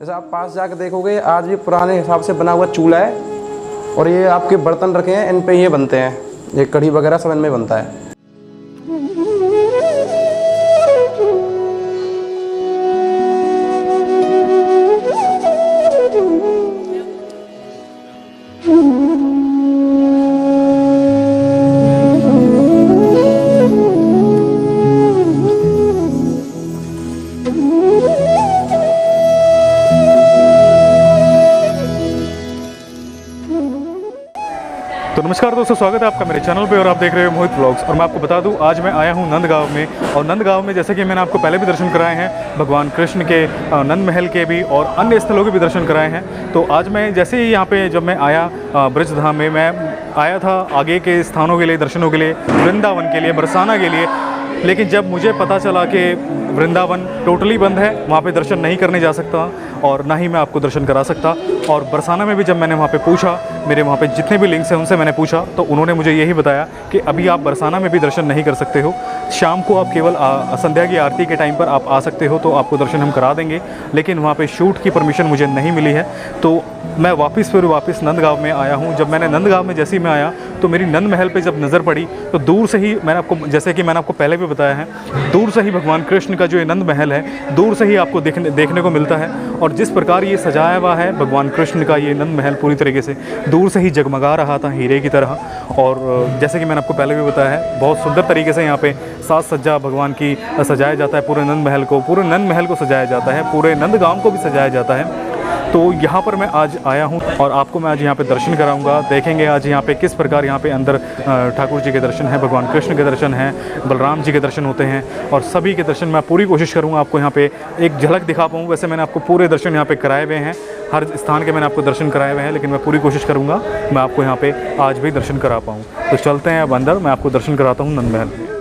जैसे आप पास जाकर देखोगे आज भी पुराने हिसाब से बना हुआ चूल्हा है और ये आपके बर्तन रखे हैं, इन पे ये बनते हैं, ये कढ़ी वगैरह सब इनमें बनता है। तो नमस्कार दोस्तों, स्वागत है आपका मेरे चैनल पे और आप देख रहे हो मोहित व्लॉग्स। और मैं आपको बता दूं, आज मैं आया हूं नंदगांव में। और नंदगांव में जैसे कि मैंने आपको पहले भी दर्शन कराए हैं, भगवान कृष्ण के नंद महल के भी और अन्य स्थलों के भी दर्शन कराए हैं। तो आज मैं जैसे ही यहाँ पे जब मैं आया ब्रजधाम में, मैं आया था आगे के स्थानों के लिए, दर्शनों के लिए, वृंदावन के लिए, बरसाना के लिए। लेकिन जब मुझे पता चला कि वृंदावन टोटली बंद है, वहाँ पे दर्शन नहीं करने जा सकता और ना ही मैं आपको दर्शन करा सकता। और बरसाना में भी जब मैंने वहाँ पे पूछा, मेरे वहाँ पे जितने भी लिंक्स हैं उनसे मैंने पूछा, तो उन्होंने मुझे यही बताया कि अभी आप बरसाना में भी दर्शन नहीं कर सकते हो। शाम को आप केवल संध्या की आरती के टाइम पर आप आ सकते हो, तो आपको दर्शन हम करा देंगे। लेकिन वहाँ पे शूट की परमिशन मुझे नहीं मिली है। तो मैं वापस नंदगांव में आया हूँ। जब मैंने नंदगांव में जैसे ही मैं आया तो मेरी नंद महल पे जब नज़र पड़ी तो दूर से ही मैंने आपको, जैसे कि मैंने आपको पहले भी बताया है, दूर से ही भगवान कृष्ण का जो ये नंद महल है दूर से ही आपको देखने को मिलता है। और जिस प्रकार ये सजाया हुआ है भगवान कृष्ण का ये नंद महल, पूरी तरीके से दूर से ही जगमगा रहा था हीरे की तरह। और जैसे कि मैंने आपको पहले भी बताया है, बहुत सुंदर तरीके से यहाँ पे साज सज्जा भगवान की सजाया जाता है। पूरे नंद महल को सजाया जाता है, पूरे नंदगांव को भी सजाया जाता है। तो यहाँ पर मैं आज आया हूँ और आपको मैं आज यहाँ पे दर्शन कराऊंगा। देखेंगे आज यहाँ पे किस प्रकार यहाँ पे अंदर ठाकुर जी के दर्शन हैं, भगवान कृष्ण के दर्शन हैं, बलराम जी के दर्शन होते हैं और सभी के दर्शन मैं पूरी कोशिश करूँगा आपको यहाँ पे एक झलक दिखा पाऊँ। वैसे मैंने आपको पूरे दर्शन यहाँ पे कराए हुए हैं, हर स्थान के मैंने आपको दर्शन कराए हुए हैं, लेकिन मैं पूरी कोशिश करूँगा मैं आपको यहाँ पे आज भी दर्शन करा पाऊँ। तो चलते हैं अब अंदर, मैं आपको दर्शन कराता हूँ नंद महल में।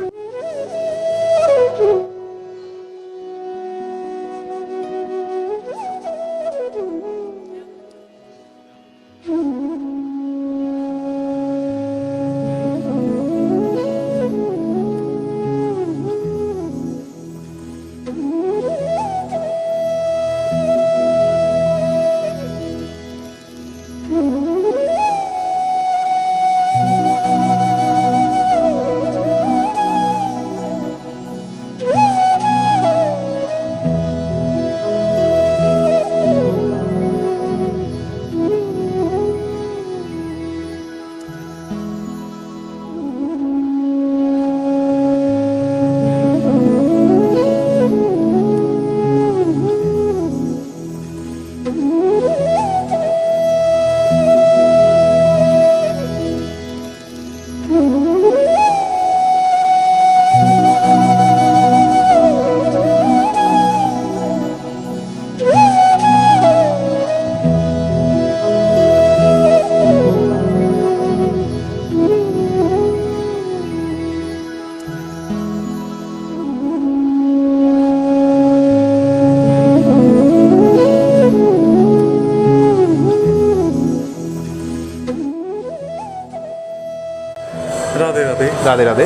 राधे राधे। राधे राधे।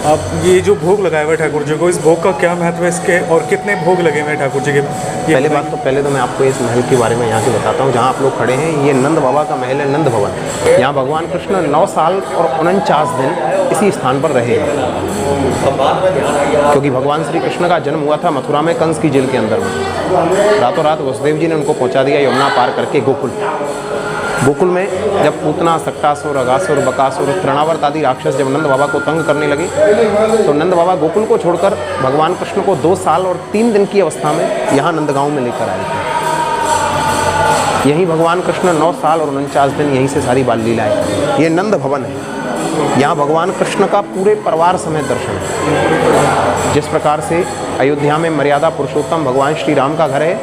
आप ये जो भोग लगाया हुआ है ठाकुर जी को, इस भोग का क्या महत्व है इसके और कितने भोग लगे हुए हैं ठाकुर जी के? पहले तो मैं आपको इस महल के बारे में यहाँ से बताता हूँ। जहाँ आप लोग खड़े हैं ये नंद बाबा का महल है, नंद भवन। यहाँ भगवान कृष्ण 9 साल और 49 दिन इसी स्थान पर रहे हैं, क्योंकि भगवान श्री कृष्ण का जन्म हुआ था मथुरा में कंस की जेल के अंदर में। रातों रात वसुदेव जी ने उनको पहुँचा दिया यमुना पार करके गोकुल में। जब पूतना, सक्टासुर, अगासुर, बकासुर, तृणावर्त आदि राक्षस जब नंद बाबा को तंग करने लगे तो नंद बाबा गोकुल को छोड़कर भगवान कृष्ण को 2 साल और 3 दिन की अवस्था में यहाँ नंदगांव में लेकर आए थे। यहीं भगवान कृष्ण 9 साल और 49 दिन यहीं से सारी बाल लीलाएं। ये नंद भवन है। यहाँ भगवान कृष्ण का पूरे परिवार समेत दर्शन है। जिस प्रकार से अयोध्या में मर्यादा पुरुषोत्तम भगवान श्री राम का घर है,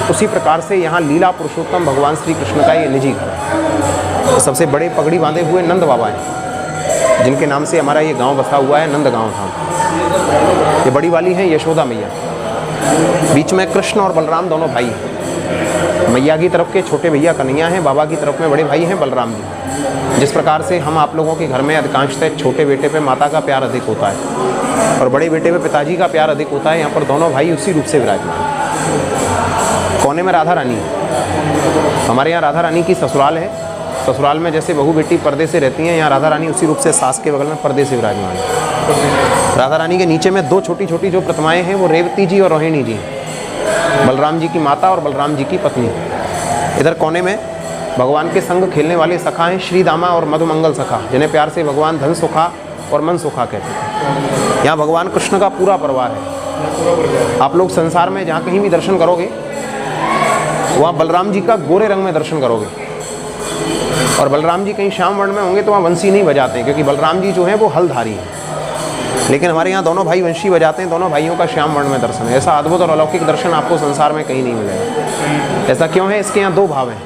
उसी प्रकार से यहाँ लीला पुरुषोत्तम भगवान श्री कृष्ण का ये निजी घर है। सबसे बड़े पगड़ी बांधे हुए नंद बाबा हैं, जिनके नाम से हमारा ये गांव बसा हुआ है, नंदगांव धाम। ये बड़ी वाली हैं यशोदा मैया, बीच में कृष्ण और बलराम दोनों भाई हैं। मैया की तरफ के छोटे भैया कन्हैया हैं, बाबा की तरफ में बड़े भाई हैं बलराम जी। जिस प्रकार से हम आप लोगों के घर में अधिकांशतः छोटे बेटे पे माता का प्यार अधिक होता है और बड़े बेटे पे पिताजी का प्यार अधिक होता है, यहाँ पर दोनों भाई उसी रूप से विराजमान हैं। कोने में राधा रानी है। हमारे यहाँ राधा रानी की ससुराल है। ससुराल में जैसे बहू बेटी पर्दे से रहती हैं, यहाँ राधा रानी उसी रूप से सास के बगल में पर्दे से विराजमान है। राधा रानी के नीचे में दो छोटी छोटी जो प्रतिमाएं हैं वो रेवती जी और रोहिणी जी हैं, बलराम जी की माता और बलराम जी की पत्नी। इधर कोने में भगवान के संग खेलने वाले सखा हैं श्री दामा और मधुमंगल सखा, जिन्हें प्यार से भगवान धन सुखा और मन सुखा कहते हैं। यहाँ भगवान कृष्ण का पूरा परिवार है। आप लोग संसार में जहाँ कहीं भी दर्शन करोगे वहाँ बलराम जी का गोरे रंग में दर्शन करोगे, और बलराम जी कहीं श्याम वर्ण में होंगे तो वहाँ वंशी नहीं बजाते हैं, क्योंकि बलराम जी जो हैं वो हलधारी हैं। लेकिन हमारे यहाँ दोनों भाई वंशी बजाते हैं, दोनों भाइयों का श्याम वर्ण में दर्शन है। ऐसा अद्भुत और अलौकिक दर्शन आपको संसार में कहीं नहीं मिलेगा। ऐसा क्यों है? इसके यहाँ दो भाव हैं।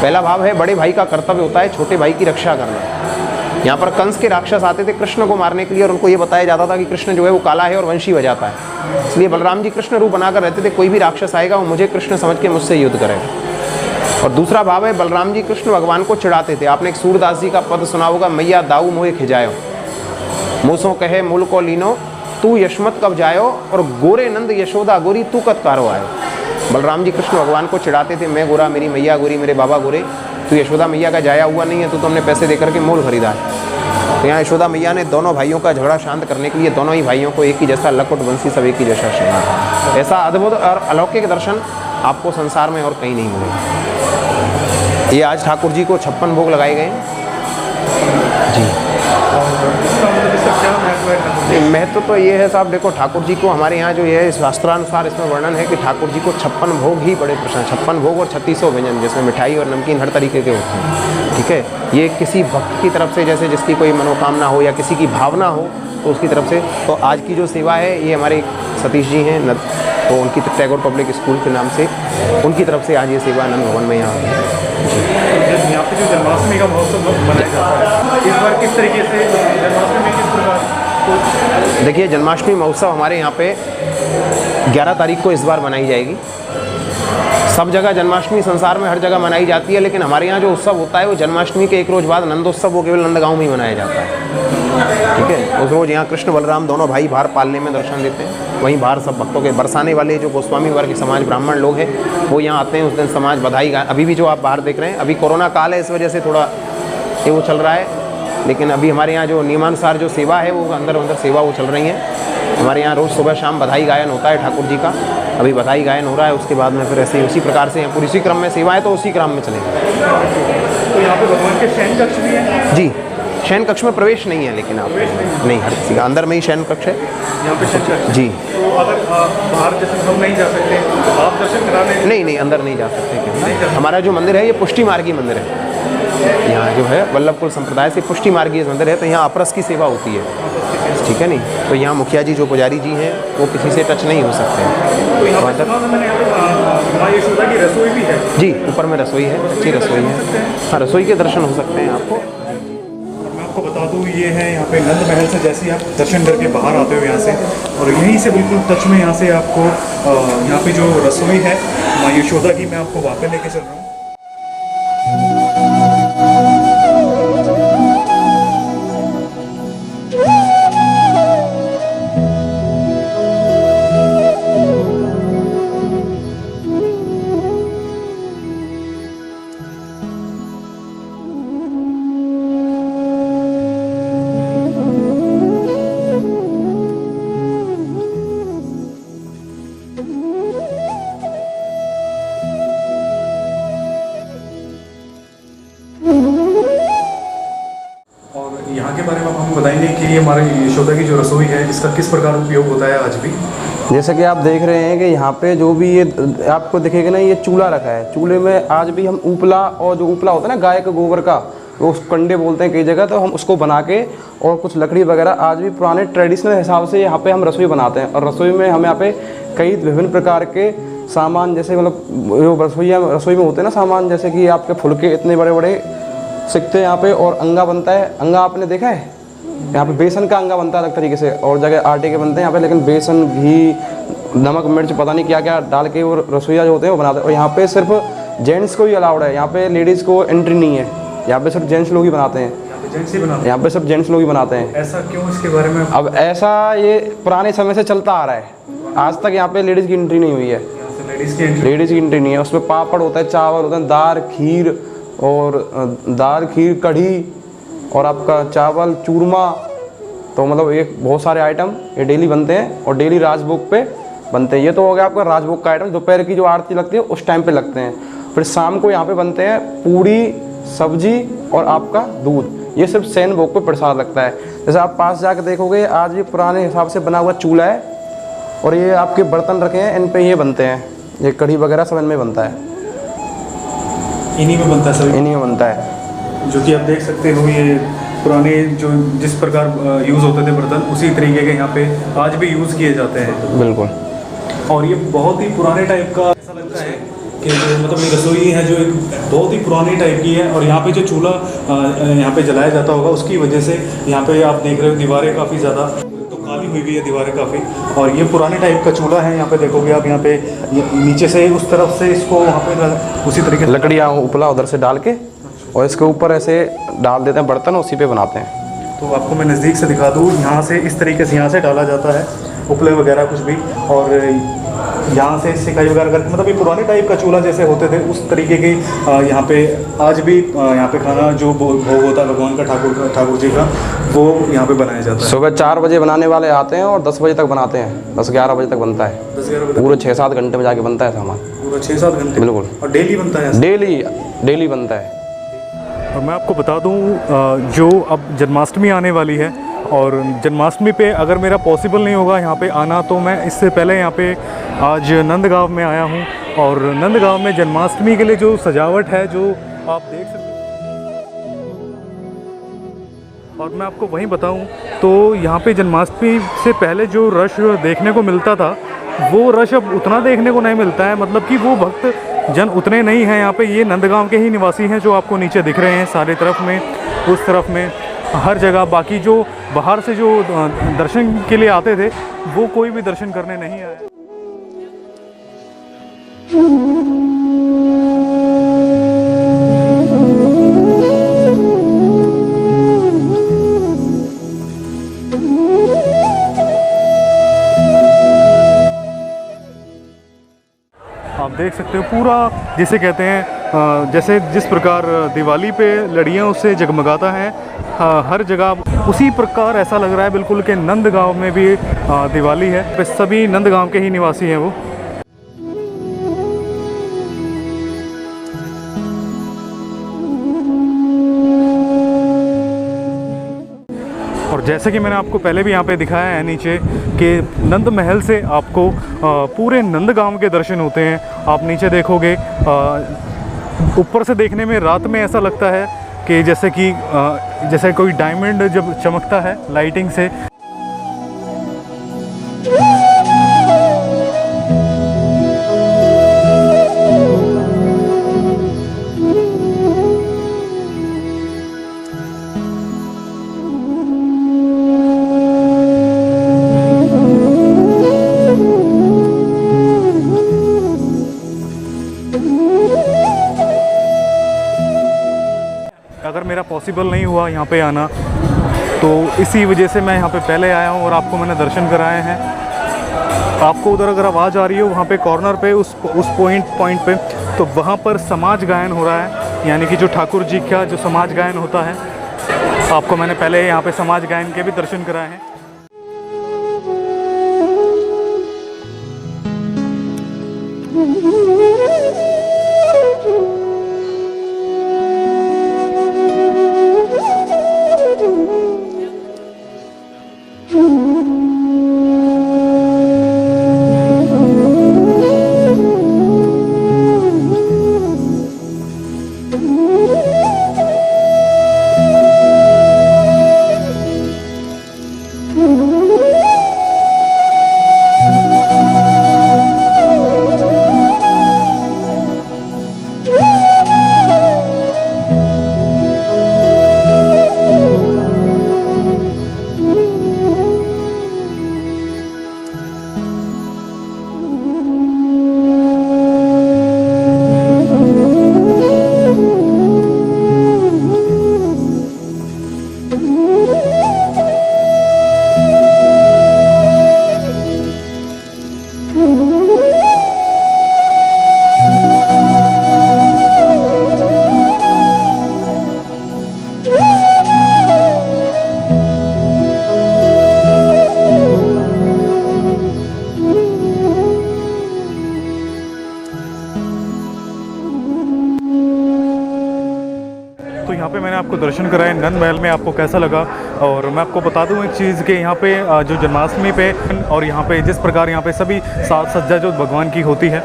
पहला भाव है बड़े भाई का कर्तव्य होता है छोटे भाई की रक्षा करना। यहाँ पर कंस के राक्षस आते थे कृष्ण को मारने के लिए, और उनको ये बताया जाता था कि कृष्ण जो है वो काला है और वंशी बजाता है, इसलिए बलराम जी कृष्ण रूप बनाकर रहते थे। कोई भी राक्षस आएगा वो मुझे कृष्ण समझ के मुझसे युद्ध करेगा। और दूसरा भाव है बलराम जी कृष्ण भगवान को चिढ़ाते थे। आपने एक सूरदास जी का पद सुना होगा, मैया दाऊ मोहे खिजायो, मूसों कहे मूल को लीनो, तू यशमत कब जायो, और गोरे नंद यशोदा गोरी तू कत कारो आयो। बलराम जी कृष्ण भगवान को चिढ़ाते थे, मैं गोरा, मेरी मैया गोरी, मेरे बाबा गोरे, तू यशोदा मैया का जाया हुआ नहीं है, तू तो हमने पैसे दे करके मोल खरीदा है। तो यहाँ यशोदा मैया ने दोनों भाइयों का झगड़ा शांत करने के लिए दोनों ही भाइयों को एक ही जैसा लकुट बंसी सब एक ही जैसा श्रृंगार। ऐसा अद्भुत और अलौकिक दर्शन आपको संसार में और कहीं नहीं मिलेगा। ये आज ठाकुर जी को 56 भोग लगाए गए जी। महत्व तो ये है साहब, देखो ठाकुर जी को हमारे यहाँ जो है शास्त्रानुसार इसमें वर्णन है कि ठाकुर जी को 56 भोग ही बड़े प्रसन्न, 56 भोग और 3600 व्यंजन, जिसमें मिठाई और नमकीन हर तरीके के होते हैं। ठीक है, ये किसी भक्त की तरफ से, जैसे जिसकी कोई मनोकामना हो या किसी की भावना हो तो उसकी तरफ से। तो आज की जो सेवा है ये हमारे सतीश जी हैं, तो उनकी टैगोर पब्लिक स्कूल के नाम से उनकी तरफ से आज ये सेवा आनंद भवन में यहाँ यहाँ पे जो जन्माष्टमी का महोत्सव मनाया जाता है, इस बार किस तरीके से जन्माष्टमी किस प्रकार? देखिए, जन्माष्टमी महोत्सव हमारे यहाँ पे 11 तारीख को इस बार मनाई जाएगी। सब जगह जन्माष्टमी संसार में हर जगह मनाई जाती है, लेकिन हमारे यहाँ जो उत्सव होता है वो जन्माष्टमी के एक रोज़ बाद नंदोत्सव, वो केवल नंदगांव में ही मनाया जाता है। ठीक है, उस रोज़ यहाँ कृष्ण बलराम दोनों भाई बाहर पालने में दर्शन देते हैं। वहीं बाहर सब भक्तों के बरसाने वाले जो गोस्वामी वर्ग समाज ब्राह्मण लोग हैं वो यहाँ आते हैं। उस दिन समाज बधाई गाए। अभी भी जो आप बाहर देख रहे हैं, अभी कोरोना काल है, इस वजह से थोड़ा ये वो चल रहा है, लेकिन अभी हमारे यहाँ जो नियमानुसार जो सेवा है वो अंदर सेवा वो चल रही है। हमारे यहाँ रोज़ सुबह शाम बधाई गायन होता है ठाकुर जी का। अभी बधाई गायन हो रहा है, उसके बाद में फिर ऐसे उसी प्रकार से पूरी इसी क्रम में सेवा है, तो उसी क्रम में चलेगा। तो यहाँ पे भगवान के शयन कक्ष भी है जी। शयन कक्ष में प्रवेश नहीं है, लेकिन आप नहीं, हर किसी का अंदर में ही शयन कक्ष है यहाँ पे शयन कक्ष जी। तो अगर बाहर जैसे हम नहीं जा सकते, आप दर्शन कराने नहीं, अंदर नहीं जा सकते। हमारा जो मंदिर है ये पुष्टि मार्गी मंदिर है। यहाँ जो है वल्लभकुल संप्रदाय से पुष्टि मार्गी मंदिर है, तो यहाँ अपरस की सेवा होती है। ठीक है नहीं, तो यहाँ मुखिया जी जो पुजारी जी हैं वो किसी से टच नहीं हो सकते हैं। तो यहाँ पर माँ यशोदा की रसोई भी है जी, ऊपर में रसोई है, अच्छी रसोई है। हाँ, रसोई के दर्शन हो सकते हैं आपको। मैं आपको बता दूँ, ये है यहाँ पे नंद महल से जैसे ही आप दर्शन करके बाहर आते हो यहाँ से, और यहीं से बिल्कुल टच में यहाँ से आपको यहाँ पे जो रसोई है माँ यशोदा की, मैं आपको वहाँ पे लेके चल रहा हूँ। यहाँ के बारे में आप हमें बताएंगे कि ये हमारे यशोदा की जो रसोई है इसका किस प्रकार उपयोग होता है आज भी? जैसे कि आप देख रहे हैं कि यहाँ पे जो भी ये आपको दिखेगा ना, ये चूल्हा रखा है। चूल्हे में आज भी हम उपला, और जो उपला होता है ना गाय के गोबर का, वो कंडे बोलते हैं कई जगह, तो हम उसको बना के और कुछ लकड़ी वगैरह आज भी पुराने ट्रेडिशनल हिसाब से यहाँ पे हम रसोई बनाते हैं। और रसोई में हम यहाँ पे कई विभिन्न प्रकार के सामान, जैसे मतलब जो रसोई में होते हैं ना सामान, जैसे कि आपके फुलके इतने बड़े बड़े सीखते हैं यहाँ पे, और अंगा बनता है। अंगा आपने देखा है? यहाँ पे बेसन का अंगा बनता है अलग तरीके से, और जगह आटे के बनते हैं यहाँ पे, लेकिन बेसन, घी, नमक, मिर्च, पता नहीं क्या क्या डाल के वो रसोईया जो होते हैं वो बनाते हैं। और यहाँ पे सिर्फ जेंट्स को ही अलाउड है, यहाँ पे लेडीज़ को एंट्री नहीं है। यहाँ पे सिर्फ जेंट्स लोग ही बनाते हैं। यहाँ पे सिर्फ जेंट्स लोग ही बनाते हैं। ऐसा क्यों? इसके बारे में अब ऐसा ये पुराने समय से चलता आ रहा है, आज तक यहाँ पे लेडीज़ की एंट्री नहीं हुई है। लेडीज़ की एंट्री। लेडीज़ की एंट्री नहीं है। उसमें पापड़ होता है, चावल होता है, दाल खीर और दाल खीर कढ़ी और आपका चावल चूरमा। तो मतलब एक बहुत सारे आइटम ये डेली बनते हैं और डेली राजभोग पे बनते हैं। ये तो हो गया आपका राजभोग का आइटम। दोपहर की जो आरती लगती है उस टाइम पे लगते हैं। फिर शाम को यहाँ पे बनते हैं पूड़ी सब्जी और आपका दूध। ये सिर्फ शयन भोग पे प्रसाद लगता है। जैसे आप पास जाकर देखोगे आज भी पुराने हिसाब से बना हुआ चूल्हा है और ये आपके बर्तन रखे हैं, इन पे ये बनते हैं। ये कढ़ी वगैरह सब इनमें बनता है, इन्हीं में बनता है सभी, इन्हीं में बनता है। जो कि आप देख सकते हो ये पुराने जो जिस प्रकार यूज़ होते थे बर्तन उसी तरीके के यहाँ पे आज भी यूज़ किए जाते हैं। बिल्कुल। और ये बहुत ही पुराने टाइप का ऐसा लगता है कि जो मतलब ये रसोई है जो एक बहुत ही पुरानी टाइप की है। और यहाँ पे जो चूल्हा यहाँ पे जलाया जाता होगा उसकी वजह से यहाँ पे आप देख रहे हो दीवारें काफ़ी ज़्यादा तो काली हुई हुई है दीवारें काफ़ी। और ये पुराने टाइप का चूल्हा है। यहाँ पे देखोगे आप यहाँ पे नीचे से उस तरफ से इसको वहाँ पे उसी तरीके से लकड़ियाँ उपला उधर से डाल के और इसके ऊपर ऐसे डाल देते हैं बर्तन, उसी पे बनाते हैं। तो आपको मैं नज़दीक से दिखा दूँ, यहाँ से इस तरीके से यहाँ से डाला जाता है उपले वगैरह कुछ भी। और यहाँ से सिकाई वगैरह करके मतलब ये पुराने टाइप का चूल्हा जैसे होते थे उस तरीके के यहाँ पे आज भी यहाँ पे खाना जो भोग होता है भगवान का ठाकुर जी का वो यहाँ पे बनाया जाता है। सुबह 4 बजे बनाने वाले आते हैं और 10 बजे तक बनाते हैं। 10-11 बजे तक बनता है। 10-11 बजे पूरे 6-7 घंटे में जाके बनता है सामान। पूरा 6-7 घंटे बिल्कुल। और डेली बनता है? डेली बनता है। और मैं आपको बता दूं जो अब जन्माष्टमी आने वाली है और जन्माष्टमी पे अगर मेरा पॉसिबल नहीं होगा यहाँ पे आना तो मैं इससे पहले यहाँ पे आज नंदगांव में आया हूँ। और नंदगांव में जन्माष्टमी के लिए जो सजावट है जो आप देख सकते हो। और मैं आपको वहीं बताऊं तो यहाँ पे जन्माष्टमी से पहले जो रश देखने को मिलता था वो रश अब उतना देखने को नहीं मिलता है। मतलब कि वो भक्त जन उतने नहीं हैं यहाँ पे। ये नंदगांव के ही निवासी हैं जो आपको नीचे दिख रहे हैं सारे तरफ में, उस तरफ में हर जगह। बाकी जो बाहर से जो दर्शन के लिए आते थे वो कोई भी दर्शन करने नहीं आए। आप देख सकते हो पूरा जिसे कहते हैं जैसे जिस प्रकार दिवाली पे लड़ियाँ उससे जगमगाता है हर जगह उसी प्रकार ऐसा लग रहा है बिल्कुल कि नंदगांव में भी दिवाली है। सभी नंदगांव के ही निवासी हैं वो। और जैसे कि मैंने आपको पहले भी यहाँ पे दिखाया है नीचे कि नंद महल से आपको पूरे नंदगांव के दर्शन होते हैं। आप नीचे देखोगे ऊपर से देखने में रात में ऐसा लगता है कि जैसे कोई डायमंड जब चमकता है लाइटिंग से। अगर मेरा पॉसिबल नहीं हुआ यहाँ पे आना तो इसी वजह से मैं यहाँ पे पहले आया हूँ और आपको मैंने दर्शन कराए हैं। आपको उधर अगर आवाज़ आ रही हो वहाँ पे कॉर्नर पे उस पॉइंट पे तो वहाँ पर समाज गायन हो रहा है। यानी कि जो ठाकुर जी का जो समाज गायन होता है आपको मैंने पहले यहाँ पे समाज गायन के भी दर्शन कराए हैं। यहाँ पे मैंने आपको दर्शन कराए नंद महल में, आपको कैसा लगा। और मैं आपको बता दूँ एक चीज़ कि यहाँ पे जो जन्माष्टमी पे और यहाँ पे जिस प्रकार यहाँ पे सभी साज सज्जा जो भगवान की होती है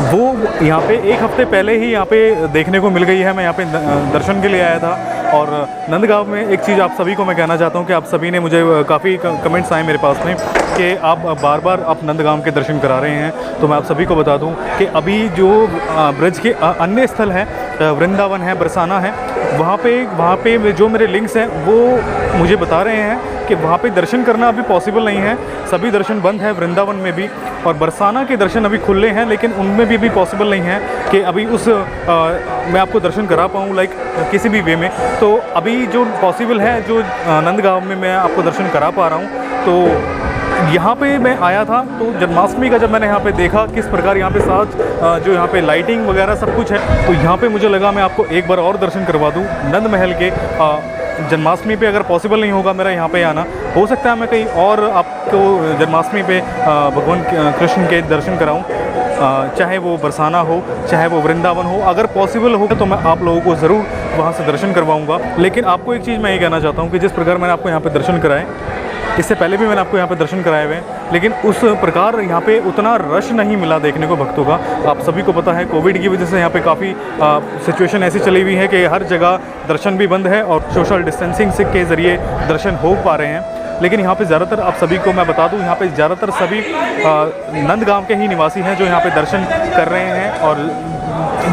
वो यहाँ पे एक हफ्ते पहले ही यहाँ पे देखने को मिल गई है। मैं यहाँ पे दर्शन के लिए आया था। और नंदगांव में एक चीज़ आप सभी को मैं कहना चाहता हूँ कि आप सभी ने मुझे काफ़ी कमेंट्स आए मेरे पास में कि आप बार बार आप नंदगांव के दर्शन करा रहे हैं। तो मैं आप सभी को बता दूं कि अभी जो ब्रज के अन्य स्थल हैं, वृंदावन है, बरसाना है, वहाँ पे जो मेरे लिंक्स हैं वो मुझे बता रहे हैं कि वहाँ पे दर्शन करना अभी पॉसिबल नहीं है। सभी दर्शन बंद है, वृंदावन में भी, और बरसाना के दर्शन अभी खुले हैं, लेकिन उनमें भी अभी पॉसिबल नहीं है कि अभी मैं आपको दर्शन करा पाऊँ लाइक किसी भी वे में। तो अभी जो पॉसिबल है, जो नंदगांव में मैं आपको दर्शन करा पा रहा हूँ। तो यहाँ पे मैं आया था तो जन्माष्टमी का जब मैंने यहाँ पे देखा किस प्रकार यहाँ पे साथ जो यहाँ पे लाइटिंग वगैरह सब कुछ है, तो यहाँ पे मुझे लगा मैं आपको एक बार और दर्शन करवा दूँ नंद महल के। जन्माष्टमी पे अगर पॉसिबल नहीं होगा मेरा यहाँ पे आना, हो सकता है मैं कहीं और आपको जन्माष्टमी पे भगवान कृष्ण के दर्शन कराऊँ, चाहे वो बरसाना हो चाहे वो वृंदावन हो। अगर पॉसिबल होगा तो मैं आप लोगों को ज़रूर वहाँ से दर्शन करवाऊँगा। लेकिन आपको एक चीज़ मैं ये कहना चाहता हूँ कि जिस प्रकार मैंने आपको यहाँ पे दर्शन कराए, इससे पहले भी मैंने आपको यहाँ पे दर्शन कराए हुए हैं, लेकिन उस प्रकार यहाँ पे उतना रश नहीं मिला देखने को भक्तों का। आप सभी को पता है कोविड की वजह से यहाँ पे काफ़ी सिचुएशन ऐसी चली हुई है कि हर जगह दर्शन भी बंद है और सोशल डिस्टेंसिंग के ज़रिए दर्शन हो पा रहे हैं। लेकिन यहाँ पे ज़्यादातर आप सभी को मैं बता दूँ, यहाँ पे ज़्यादातर सभी नंदगांव के ही निवासी हैं जो यहाँ पे दर्शन कर रहे हैं, और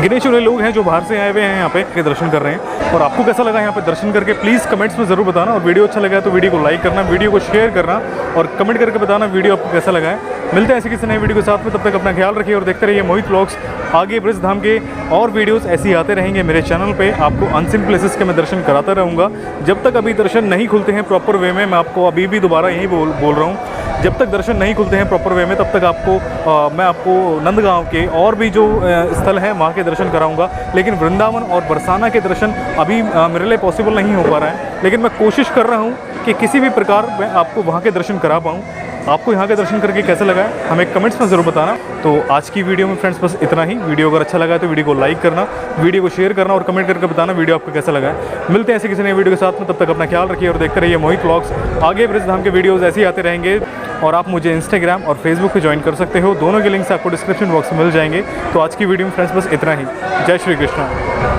गिने चुने लोग हैं जो बाहर से आए हुए हैं यहाँ पे के दर्शन कर रहे हैं। और आपको कैसा लगा यहाँ पे दर्शन करके प्लीज़ कमेंट्स में ज़रूर बताना, और वीडियो अच्छा लगा है तो वीडियो को लाइक करना, वीडियो को शेयर करना, और कमेंट करके बताना वीडियो आपको कैसा लगा है। मिलते हैं ऐसे किसी नए वीडियो के साथ में, तब तक अपना ख्याल रखिए और देखते रहिए मोहित व्लॉग्स। आगे ब्रज धाम के और वीडियोस ऐसे आते रहेंगे मेरे चैनल पे। आपको अनसीन प्लेसेस के मैं दर्शन कराता रहूँगा। जब तक अभी दर्शन नहीं खुलते हैं प्रॉपर वे में, मैं आपको अभी भी दोबारा यही बोल रहा हूँ, जब तक दर्शन नहीं खुलते हैं प्रॉपर वे में तब तक मैं आपको नंदगांव के और भी जो स्थल हैं वहाँ के दर्शन कराऊंगा। लेकिन वृंदावन और बरसाना के दर्शन अभी मेरे लिए पॉसिबल नहीं हो पा रहा है, लेकिन मैं कोशिश कर रहा हूँ कि किसी भी प्रकार मैं आपको वहाँ के दर्शन करा पाऊँ। आपको यहाँ के दर्शन करके कैसा लगा है हमें कमेंट्स में ज़रूर बताना। तो आज की वीडियो में फ्रेंड्स बस इतना ही। वीडियो अगर अच्छा लगा है तो वीडियो को लाइक करना, वीडियो को शेयर करना और कमेंट करके बताना वीडियो आपको कैसा लगा है। मिलते हैं ऐसे किसी नए वीडियो के साथ में, तब तक अपना ख्याल रखिए और देखते रहिए मोहित व्लॉग्स। आगे ब्रज धाम के वीडियोज़ ऐसे ही आते रहेंगे, और आप मुझे इंस्टाग्राम और फेसबुक पर ज्वाइन कर सकते हो। दोनों के लिंक्स आपको डिस्क्रिप्शन बॉक्स में मिल जाएंगे। तो आज की वीडियो में फ्रेंड्स बस इतना ही। जय श्री कृष्ण।